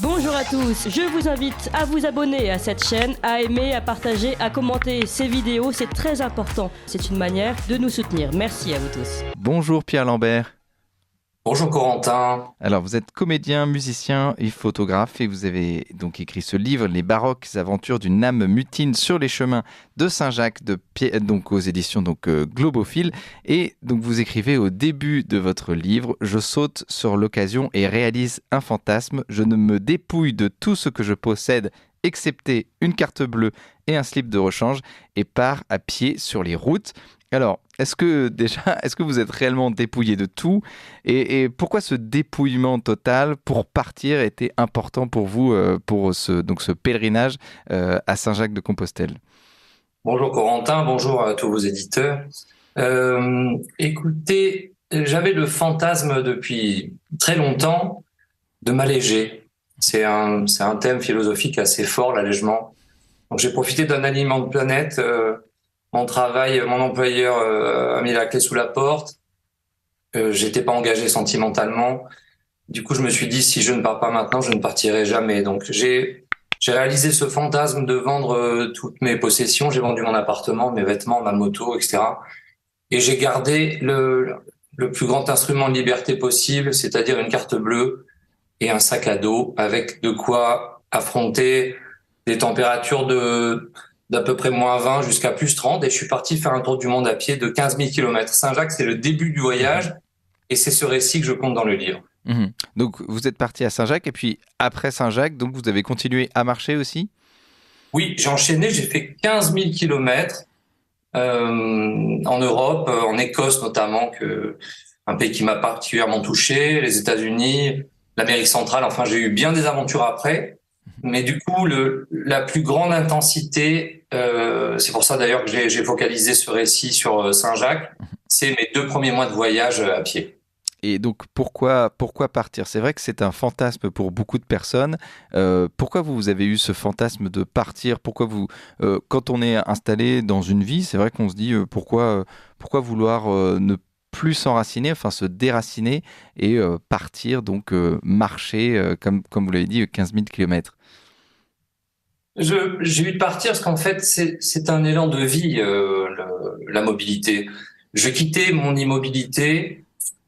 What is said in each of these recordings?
Bonjour à tous, je vous invite à vous abonner à cette chaîne, à aimer, à partager, à commenter ces vidéos, c'est très important. C'est une manière de nous soutenir. Merci à vous tous. Bonjour Pierre Lambert. Bonjour Corentin. Alors vous êtes comédien, musicien et photographe et vous avez donc écrit ce livre, Les baroques aventures d'une âme mutine sur les chemins de Saint-Jacques, donc aux éditions Globophile. Et donc vous écrivez au début de votre livre, je saute sur l'occasion et réalise un fantasme, je ne me dépouille de tout ce que je possède excepté une carte bleue et un slip de rechange et pars à pied sur les routes. Alors, est-ce que vous êtes réellement dépouillé de tout et pourquoi ce dépouillement total pour partir était important pour vous pour ce pèlerinage à Saint-Jacques-de-Compostelle? Bonjour Corentin, bonjour à tous vos éditeurs. Écoutez, j'avais le fantasme depuis très longtemps de m'alléger. C'est un thème philosophique assez fort, l'allègement. Donc j'ai profité d'un alignement de planète. Mon travail, mon employeur a mis la clé sous la porte. J'étais pas engagé sentimentalement. Du coup, je me suis dit, si je ne pars pas maintenant, je ne partirai jamais. Donc j'ai réalisé ce fantasme de vendre toutes mes possessions. J'ai vendu mon appartement, mes vêtements, ma moto, etc. Et j'ai gardé le plus grand instrument de liberté possible, c'est-à-dire une carte bleue et un sac à dos avec de quoi affronter des températures d'à peu près -20 jusqu'à +30. Et je suis parti faire un tour du monde à pied de 15 000 kilomètres. Saint-Jacques, c'est le début du voyage et c'est ce récit que je compte dans le livre. Donc vous êtes parti à Saint-Jacques et puis après Saint-Jacques, donc vous avez continué à marcher aussi? Oui, j'ai enchaîné, j'ai fait 15 000 kilomètres en Europe, en Écosse notamment, un pays qui m'a particulièrement touché, les États-Unis, l'Amérique centrale. Enfin, j'ai eu bien des aventures après. Mais du coup, la plus grande intensité, c'est pour ça d'ailleurs que j'ai focalisé ce récit sur Saint-Jacques, c'est mes 2 premiers mois de voyage à pied. Et donc pourquoi partir? C'est vrai que c'est un fantasme pour beaucoup de personnes. Pourquoi vous avez eu ce fantasme de partir? Pourquoi quand on est installé dans une vie, c'est vrai qu'on se dit pourquoi vouloir ne plus s'enraciner, enfin se déraciner et partir, donc marcher, comme vous l'avez dit, 15 000 kilomètres. J'ai eu de partir parce qu'en fait, c'est un élan de vie, la mobilité. Je quittais mon immobilité,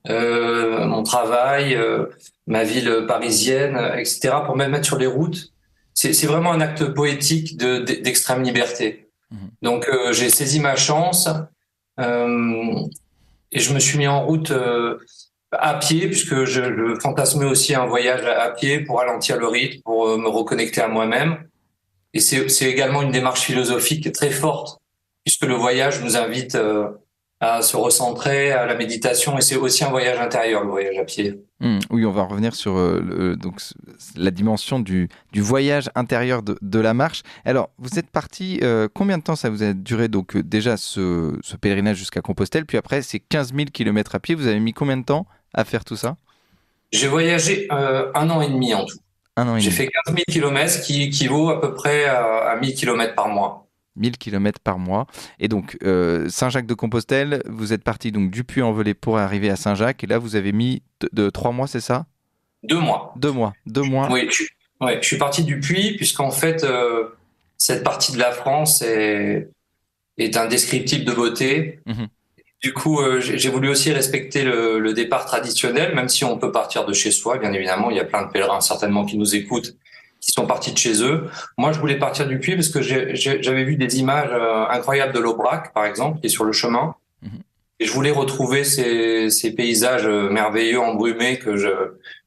mon travail, ma ville parisienne, etc., pour me mettre sur les routes. C'est vraiment un acte poétique d'extrême liberté. Donc j'ai saisi ma chance et je me suis mis en route à pied, puisque je fantasmais aussi un voyage à pied pour ralentir le rythme, pour me reconnecter à moi-même. Et c'est également une démarche philosophique très forte, puisque le voyage nous invite à se recentrer, à la méditation, et c'est aussi un voyage intérieur, le voyage à pied. Oui, on va revenir sur la dimension du voyage intérieur de la marche. Alors, vous êtes parti, combien de temps ça vous a duré? Donc déjà ce pèlerinage jusqu'à Compostelle, puis après ces 15 000 kilomètres à pied, vous avez mis combien de temps à faire tout ça? J'ai voyagé 1 an et demi en tout. Un an et J'ai demi. fait 15 000 kilomètres, ce qui équivaut à peu près à 1000 kilomètres par mois. 1000 kilomètres par mois. Et donc, Saint-Jacques-de-Compostelle, vous êtes parti donc du Puy-en-Velay pour arriver à Saint-Jacques. Et là, vous avez mis 3 mois, c'est ça? 2 mois. 2 mois. 2 mois. Oui, je suis parti du Puy, puisqu'en fait, cette partie de la France est indescriptible de beauté. Mhm. Du coup, j'ai voulu aussi respecter le départ traditionnel, même si on peut partir de chez soi, bien évidemment. Il y a plein de pèlerins certainement qui nous écoutent, qui sont partis de chez eux. Moi, je voulais partir du Puy parce que j'avais vu des images incroyables de l'Aubrac, par exemple, qui est sur le chemin. Mhm. Et je voulais retrouver ces paysages merveilleux, embrumés, que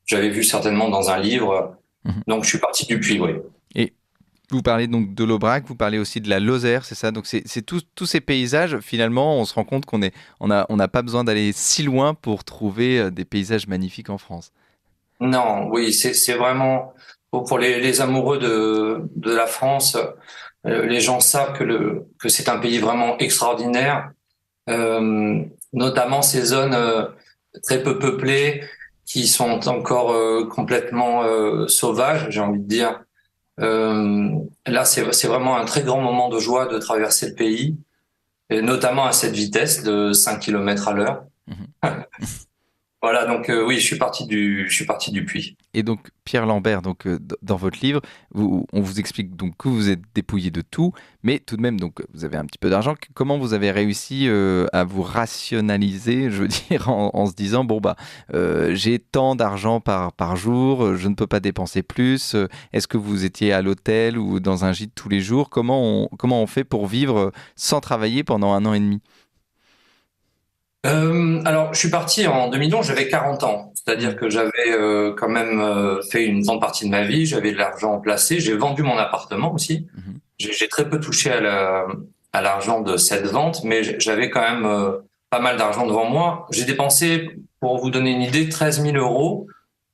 j'avais vus certainement dans un livre. Mhm. Donc, je suis parti du Puy, oui. Et vous parlez donc de l'Aubrac, vous parlez aussi de la Lozère, c'est ça? Donc, c'est tous ces paysages, finalement, on se rend compte on n'a pas besoin d'aller si loin pour trouver des paysages magnifiques en France. Non, oui, c'est vraiment pour les amoureux de la France. Les gens savent que c'est un pays vraiment extraordinaire, notamment ces zones très peu peuplées qui sont encore complètement sauvages, j'ai envie de dire. Là, c'est vraiment un très grand moment de joie de traverser le pays, et notamment à cette vitesse de 5 km à l'heure. Mhm. Voilà, donc oui, je suis parti du puits. Et donc, Pierre Lambert, donc, dans votre livre, on vous explique donc que vous êtes dépouillé de tout, mais tout de même, donc, vous avez un petit peu d'argent. Comment vous avez réussi à vous rationaliser, je veux dire, en se disant, bon, bah, j'ai tant d'argent par jour, je ne peux pas dépenser plus. Est-ce que vous étiez à l'hôtel ou dans un gîte tous les jours? Comment on fait pour vivre sans travailler pendant 1 an et demi? Alors, je suis parti en 2011, j'avais 40 ans. C'est-à-dire que j'avais quand même fait une grande partie de ma vie, j'avais de l'argent placé, j'ai vendu mon appartement aussi. Mhm. J'ai très peu touché à l'argent de cette vente, mais j'avais quand même pas mal d'argent devant moi. J'ai dépensé, pour vous donner une idée, 13 000 euros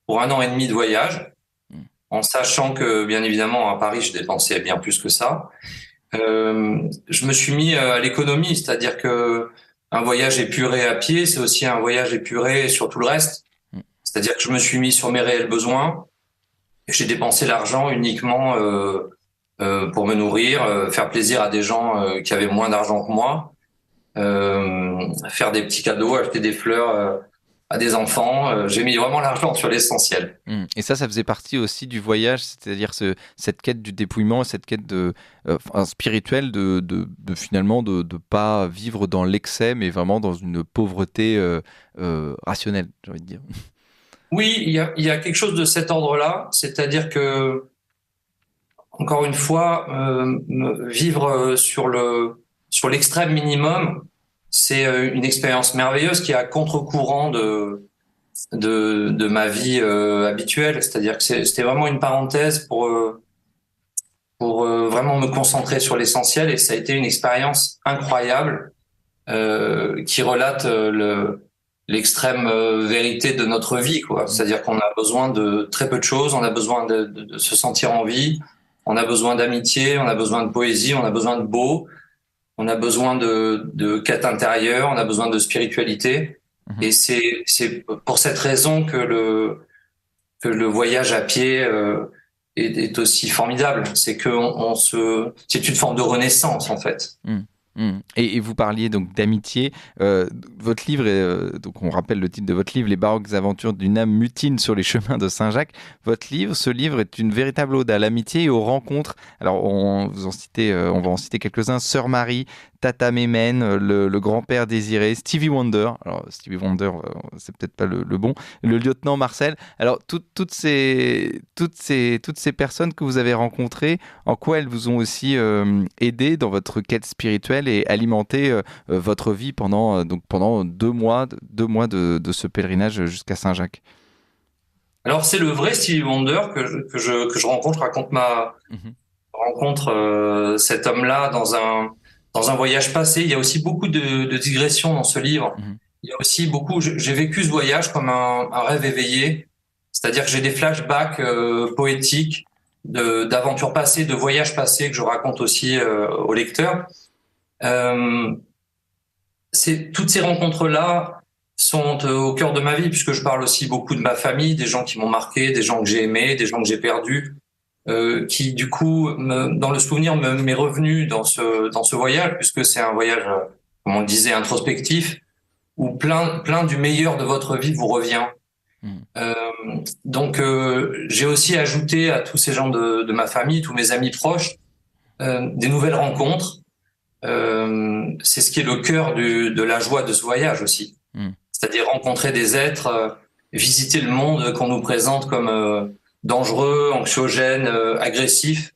pour 1 an et demi de voyage, Mhm. en sachant que, bien évidemment, à Paris, je dépensais bien plus que ça. Je me suis mis à l'économie, c'est-à-dire que un voyage épuré à pied, c'est aussi un voyage épuré sur tout le reste. Mhm. C'est-à-dire que je me suis mis sur mes réels besoins. J'ai dépensé l'argent uniquement pour me nourrir, faire plaisir à des gens qui avaient moins d'argent que moi, faire des petits cadeaux, acheter des fleurs à des enfants. J'ai mis vraiment l'argent sur l'essentiel. Et ça faisait partie aussi du voyage, c'est-à-dire cette quête du dépouillement, cette quête spirituelle finalement de pas vivre dans l'excès, mais vraiment dans une pauvreté rationnelle, j'ai envie de dire. Oui, il y a quelque chose de cet ordre-là, c'est-à-dire que encore une fois, vivre sur l'extrême minimum, c'est une expérience merveilleuse qui est à contre-courant de ma vie habituelle. C'est-à-dire que c'était vraiment une parenthèse pour vraiment me concentrer sur l'essentiel, et ça a été une expérience incroyable qui relate l'extrême vérité de notre vie, quoi. C'est-à-dire qu'on a besoin de très peu de choses, on a besoin de se sentir en vie. On a besoin d'amitié, on a besoin de poésie, on a besoin de beau, on a besoin de quête intérieure, on a besoin de spiritualité. Mhm. Et c'est pour cette raison que le voyage à pied est aussi formidable. C'est que c'est une forme de renaissance en fait. Mm. Et vous parliez donc d'amitié. Votre livre, donc on rappelle le titre de votre livre, Les baroques aventures d'une âme mutine sur les chemins de Saint-Jacques. Ce livre est une véritable ode à l'amitié et aux rencontres. Alors on va en citer quelques-uns. Sœur Marie, Tata Mémène, le grand-père désiré, Stevie Wonder. Alors Stevie Wonder, c'est peut-être pas le bon. Le lieutenant Marcel. Alors toutes ces personnes que vous avez rencontrées, en quoi elles vous ont aussi aidé dans votre quête spirituelle et alimenté votre vie pendant 2 mois de ce pèlerinage jusqu'à Saint-Jacques? Alors c'est le vrai Stevie Wonder que je rencontre. Je raconte ma Mhm. rencontre cet homme-là dans un voyage passé. Il y a aussi beaucoup de digressions dans ce livre. Mhm. Il y a aussi beaucoup. J'ai vécu ce voyage comme un rêve éveillé, c'est-à-dire que j'ai des flashbacks poétiques d'aventures passées, de voyages passés que je raconte aussi au lecteur. Euh, Toutes ces rencontres-là sont au cœur de ma vie, puisque je parle aussi beaucoup de ma famille, des gens qui m'ont marqué, des gens que j'ai aimés, des gens que j'ai perdus, qui du coup, dans le souvenir, m'est revenu dans ce voyage, puisque c'est un voyage, comme on le disait, introspectif, où plein du meilleur de votre vie vous revient. Mhm. Donc, j'ai aussi ajouté à tous ces gens de ma famille, tous mes amis proches, des nouvelles rencontres. C'est ce qui est le cœur de la joie de ce voyage aussi. Mhm. C'est-à-dire rencontrer des êtres, visiter le monde qu'on nous présente comme dangereux, anxiogène, agressif.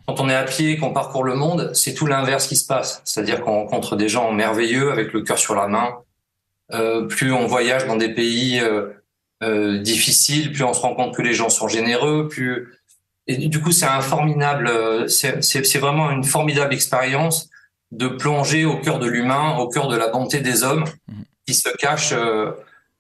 Quand on est à pied, qu'on parcourt le monde, c'est tout l'inverse qui se passe. C'est-à-dire qu'on rencontre des gens merveilleux avec le cœur sur la main. Plus on voyage dans des pays difficiles, plus on se rend compte que les gens sont généreux. Et du coup, c'est vraiment une formidable expérience de plonger au cœur de l'humain, au cœur de la bonté des hommes Mhm. qui se cachent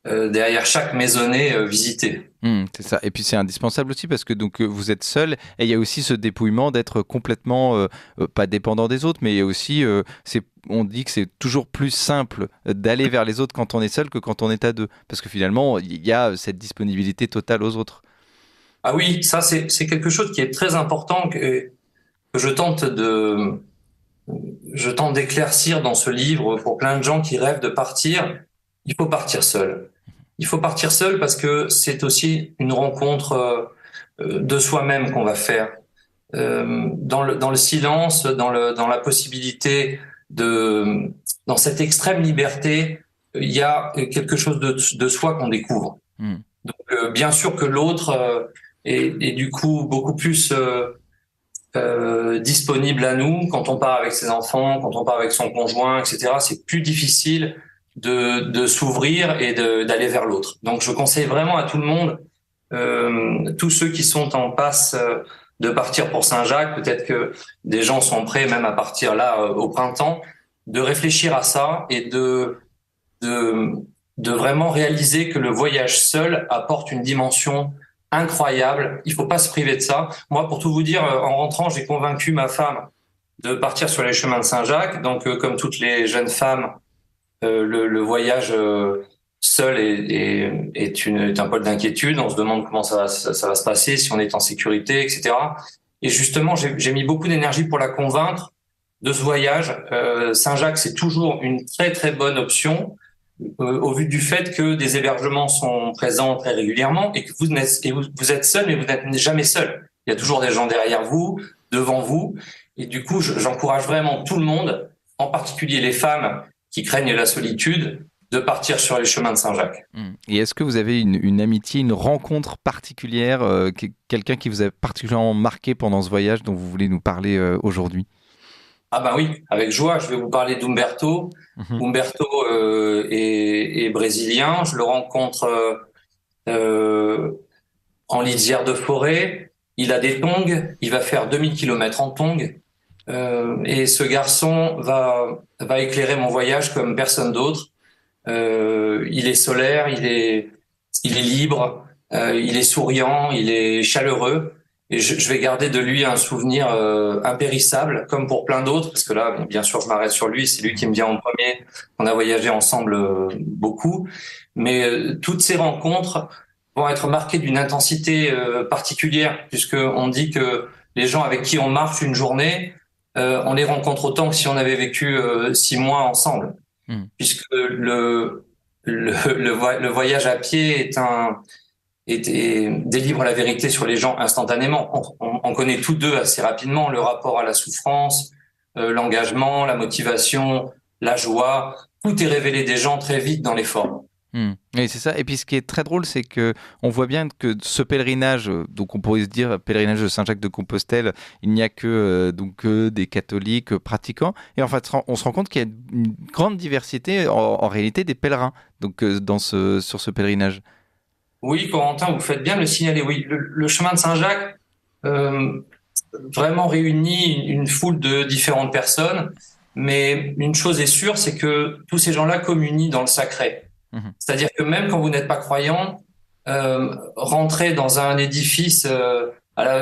derrière chaque maisonnée visitée. C'est ça. Et puis c'est indispensable aussi parce que donc vous êtes seul et il y a aussi ce dépouillement d'être complètement pas dépendant des autres, mais il y a aussi on dit que c'est toujours plus simple d'aller vers les autres quand on est seul que quand on est à deux, parce que finalement il y a cette disponibilité totale aux autres. Ah oui, ça c'est quelque chose qui est très important que je tente d'éclaircir dans ce livre pour plein de gens qui rêvent de partir. Il faut partir seul. il faut partir seul parce que c'est aussi une rencontre de soi-même qu'on va faire. Dans le silence, dans la possibilité dans cette extrême liberté, il y a quelque chose de soi qu'on découvre. Donc, bien sûr que l'autre est du coup beaucoup plus disponible à nous quand on part avec ses enfants, quand on part avec son conjoint, etc. C'est plus difficile de s'ouvrir et d'aller vers l'autre. Donc, je conseille vraiment à tout le monde, tous ceux qui sont en passe de partir pour Saint-Jacques, peut-être que des gens sont prêts même à partir là au printemps, de réfléchir à ça et de vraiment réaliser que le voyage seul apporte une dimension incroyable. Il faut pas se priver de ça. Moi, pour tout vous dire, en rentrant, j'ai convaincu ma femme de partir sur les chemins de Saint-Jacques. Donc, comme toutes les jeunes femmes, le voyage seul est un pôle d'inquiétude. On se demande comment ça va se passer, si on est en sécurité, etc. Et justement, j'ai mis beaucoup d'énergie pour la convaincre de ce voyage. Saint-Jacques, c'est toujours une très très bonne option au vu du fait que des hébergements sont présents très régulièrement et que vous êtes seul, mais vous n'êtes jamais seul. Il y a toujours des gens derrière vous, devant vous. Et du coup, j'encourage vraiment tout le monde, en particulier les femmes qui craignent la solitude, de partir sur les chemins de Saint-Jacques. Et est-ce que vous avez une amitié, une rencontre particulière, quelqu'un qui vous a particulièrement marqué pendant ce voyage dont vous voulez nous parler aujourd'hui ? Ah ben oui, avec joie, je vais vous parler d'Umberto. Umberto est brésilien, je le rencontre en lisière de forêt. Il a des tongs, il va faire 2000 km en tongs. Et ce garçon va éclairer mon voyage comme personne d'autre. Il est solaire, il est libre, il est souriant, il est chaleureux. Et je vais garder de lui un souvenir impérissable, comme pour plein d'autres, parce que là, bien sûr, je m'arrête sur lui, c'est lui qui me vient en premier. On a voyagé ensemble beaucoup. Mais toutes ces rencontres vont être marquées d'une intensité particulière, puisqu'on dit que les gens avec qui on marche une journée, on les rencontre autant que si on avait vécu 6 mois ensemble. Puisque le voyage à pied délivre la vérité sur les gens instantanément. On connaît tous deux assez rapidement le rapport à la souffrance, l'engagement, la motivation, la joie. Tout est révélé des gens très vite dans l'effort. Oui, c'est ça. Et puis ce qui est très drôle, c'est que on voit bien que ce pèlerinage, donc on pourrait se dire pèlerinage de Saint-Jacques-de-Compostelle, il n'y a que des catholiques pratiquants. Et en fait, on se rend compte qu'il y a une grande diversité en réalité des pèlerins donc sur ce pèlerinage. Oui, Corentin, vous faites bien de le signaler. Oui, le chemin de Saint-Jacques vraiment réunit une foule de différentes personnes, mais une chose est sûre, c'est que tous ces gens-là communient dans le sacré. C'est-à-dire que même quand vous n'êtes pas croyant, rentrer dans un édifice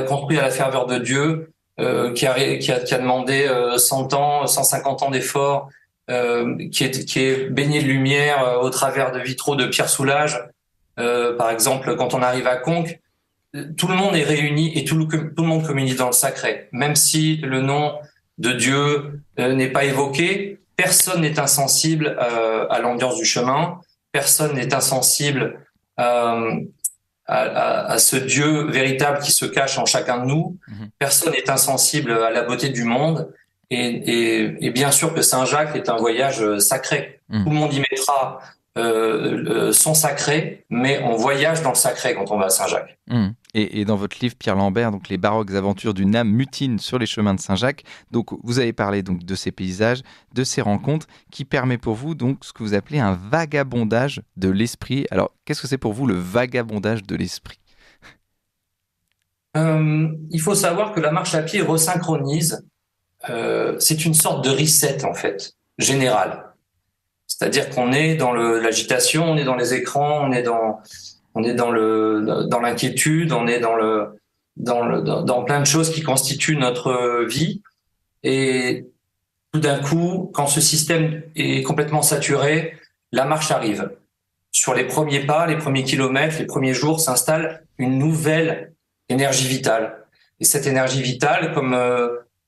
construit à la ferveur de Dieu, qui a demandé 100 ans, 150 ans d'efforts, qui est baigné de lumière au travers de vitraux de Pierre Soulages. Par exemple, quand on arrive à Conques, tout le monde est réuni et tout le monde communie dans le sacré. Même si le nom de Dieu n'est pas évoqué, personne n'est insensible à l'ambiance du chemin. Personne n'est insensible à ce Dieu véritable qui se cache en chacun de nous. Personne n'est insensible à la beauté du monde. Et bien sûr que Saint-Jacques est un voyage sacré. Tout le monde y mettra son sacré, mais on voyage dans le sacré quand on va à Saint-Jacques. Et dans votre livre, Pierre Lambert, donc les baroques aventures d'une âme mutine sur les chemins de Saint-Jacques, donc vous avez parlé donc de ces paysages, de ces rencontres, qui permet pour vous donc ce que vous appelez un vagabondage de l'esprit. Alors, qu'est-ce que c'est pour vous le vagabondage de l'esprit ? Il faut savoir que la marche à pied resynchronise. C'est une sorte de reset en fait, général. C'est-à-dire qu'on est dans l'agitation, on est dans les écrans, on est dans l'inquiétude, on est dans plein de choses qui constituent notre vie. Et tout d'un coup, quand ce système est complètement saturé, la marche arrive. Sur les premiers pas, les premiers kilomètres, les premiers jours, s'installe une nouvelle énergie vitale. Et cette énergie vitale, comme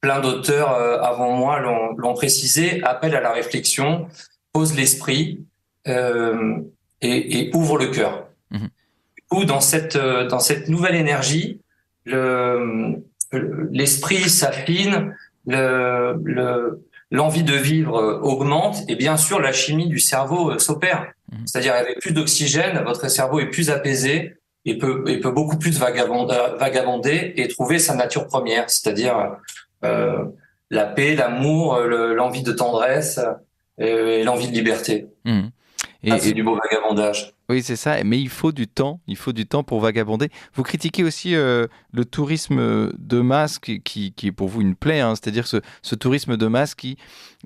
plein d'auteurs avant moi l'ont précisé, appelle à la réflexion, pose l'esprit, et ouvre le cœur. Mhm. Du coup, dans cette nouvelle énergie, l'esprit s'affine, l'envie de vivre augmente, et bien sûr, la chimie du cerveau s'opère. Mhm. C'est-à-dire, avec plus d'oxygène, votre cerveau est plus apaisé et peut beaucoup plus vagabonder et trouver sa nature première, c'est-à-dire la paix, l'amour, l'envie de tendresse et l'envie de liberté. Mhm. C'est du beau vagabondage. Oui, c'est ça, mais il faut du temps pour vagabonder. Vous critiquez aussi le tourisme de masse qui est pour vous une plaie, hein, c'est-à-dire ce tourisme de masse qui,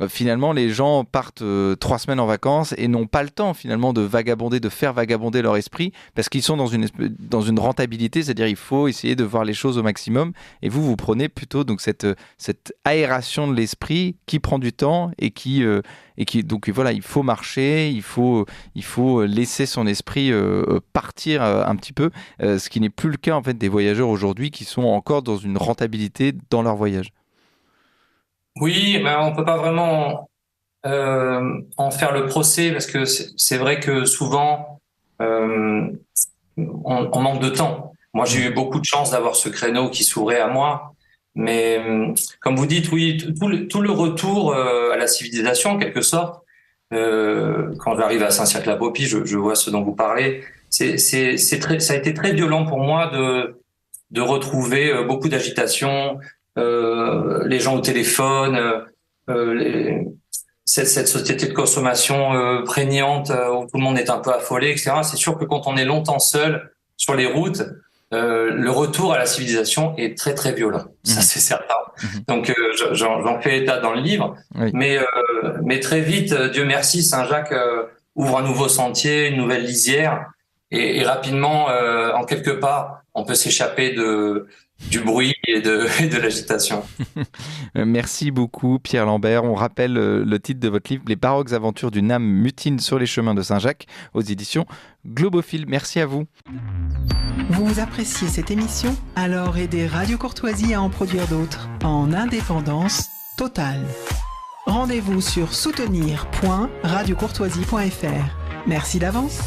finalement, les gens partent 3 semaines en vacances et n'ont pas le temps finalement de vagabonder, de faire vagabonder leur esprit, parce qu'ils sont dans une rentabilité, c'est-à-dire il faut essayer de voir les choses au maximum, et vous prenez plutôt donc cette aération de l'esprit qui prend du temps et qui donc voilà, il faut marcher, il faut laisser son esprit partir un petit peu, ce qui n'est plus le cas en fait des voyageurs aujourd'hui qui sont encore dans une rentabilité dans leur voyage. Oui, mais on peut pas vraiment en faire le procès parce que c'est vrai que souvent on manque de temps. Moi, j'ai eu beaucoup de chance d'avoir ce créneau qui s'ouvrait à moi, mais comme vous dites, oui, tout le retour à la civilisation, en quelque sorte, quand j'arrive à Saint-Cirque-la-Popie, je vois ce dont vous parlez. Ça a été très violent pour moi de retrouver beaucoup d'agitation, les gens au téléphone, cette société de consommation prégnante où tout le monde est un peu affolé, etc. C'est sûr que quand on est longtemps seul sur les routes, le retour à la civilisation est très très violent. Ça, c'est certain. Donc j'en fais état dans le livre. Oui. Mais très vite, Dieu merci, Saint-Jacques ouvre un nouveau sentier, une nouvelle lisière, et rapidement, en quelque part, on peut s'échapper du bruit et de l'agitation. Merci beaucoup Pierre Lambert. On rappelle le titre de votre livre, Les baroques aventures d'une âme mutine sur les chemins de Saint-Jacques, aux éditions Globophile. Merci à vous. Vous appréciez cette émission? Alors aidez Radio Courtoisie à en produire d'autres en indépendance totale. Rendez-vous sur soutenir.radiocourtoisie.fr. Merci d'avance.